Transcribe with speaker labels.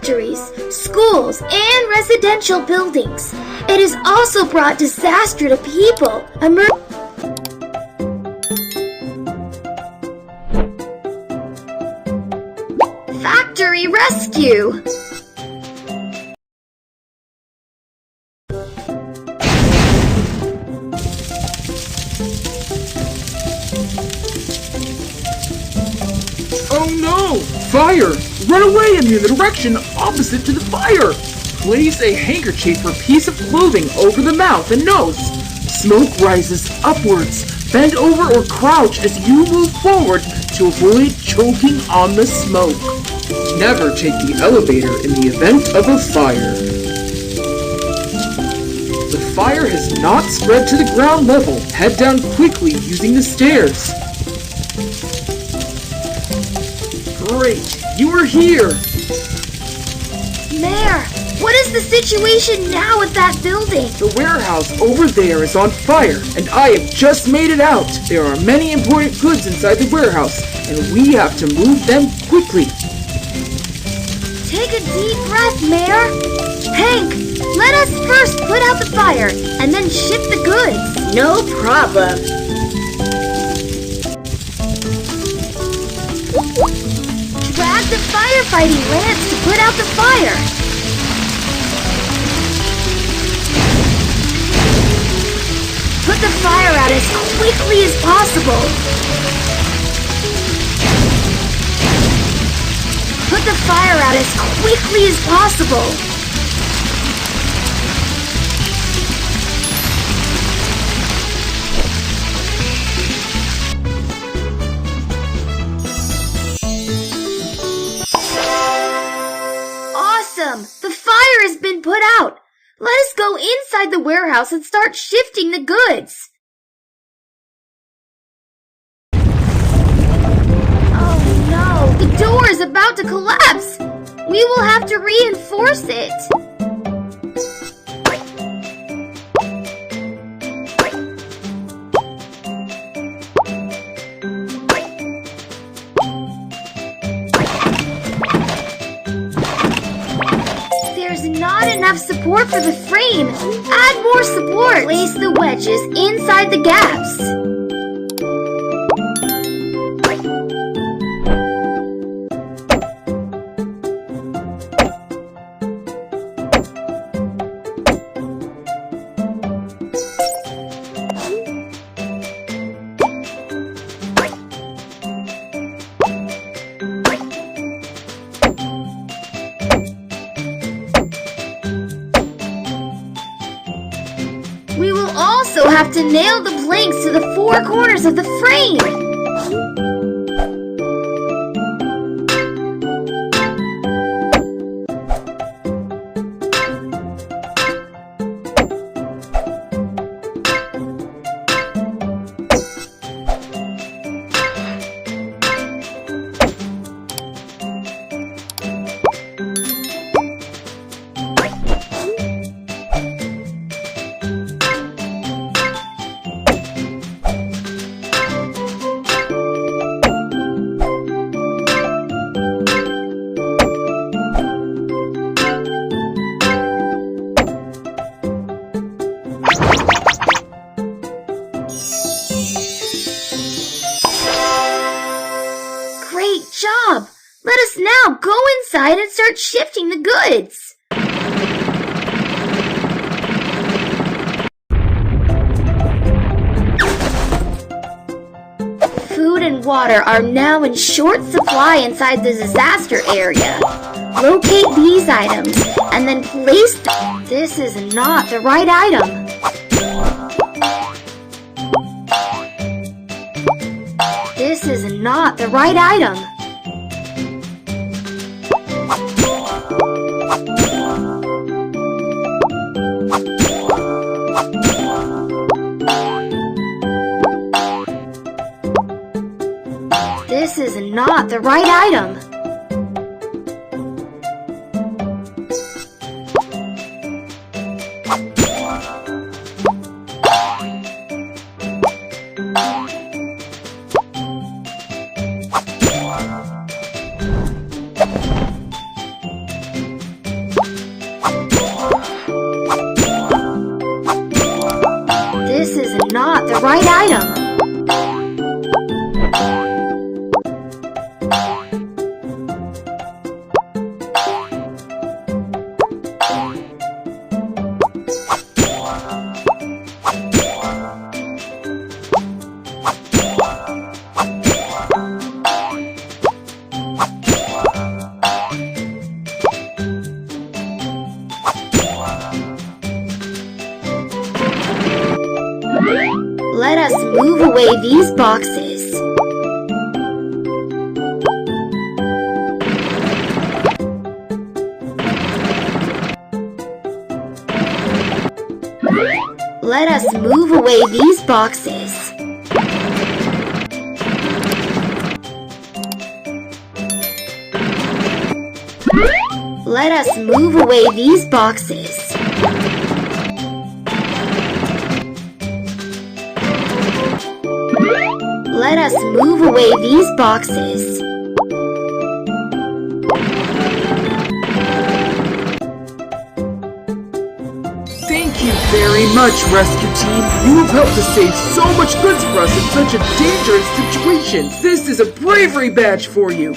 Speaker 1: factories, schools, and residential buildings. It has also brought disaster to people. Factory rescue!
Speaker 2: Oh no! Fire! Run away in the direction opposite to the fire! Place a handkerchief or piece of clothing over the mouth and nose. Smoke rises upwards. Bend over or crouch as you move forward to avoid choking on the smoke. Never take the elevator in the event of a fire. The fire has not spread to the ground level. Head down quickly using the stairs. Great! You are here!
Speaker 1: Mayor, what is the situation now with that building?
Speaker 2: The warehouse over there is on fire, and I have just made it out. There are many important goods inside the warehouse, and we have to move them quickly.
Speaker 1: Take a deep breath, Mayor. Hank, let us first put out the fire, and then ship the goods. No problem. Drag the firefighting lance to put out the fire. Put the fire out as quickly as possible. Put the fire out as quickly as possible. Awesome! The fire has been put out! Let us go inside the warehouse and start shifting the goods! Oh no! The door is about to collapse! We will have to reinforce it! Not enough support for the frame. Add more support. Place the wedges inside the gaps. We will also have to nail the planks to the four corners of the frame. Great job! Let us now go inside and start shifting the goods. Food and water are now in short supply inside the disaster area. Locate these items and then place them. This is not the right item. This is not the right item. This is not the right item. not the right item. Let us move away these boxes. Let us move away these boxes. Let us move away these boxes. Let us move away these boxes.
Speaker 2: Thank you very much, rescue team. You have helped to save so much goods for us in such a dangerous situation. This is a bravery badge for you.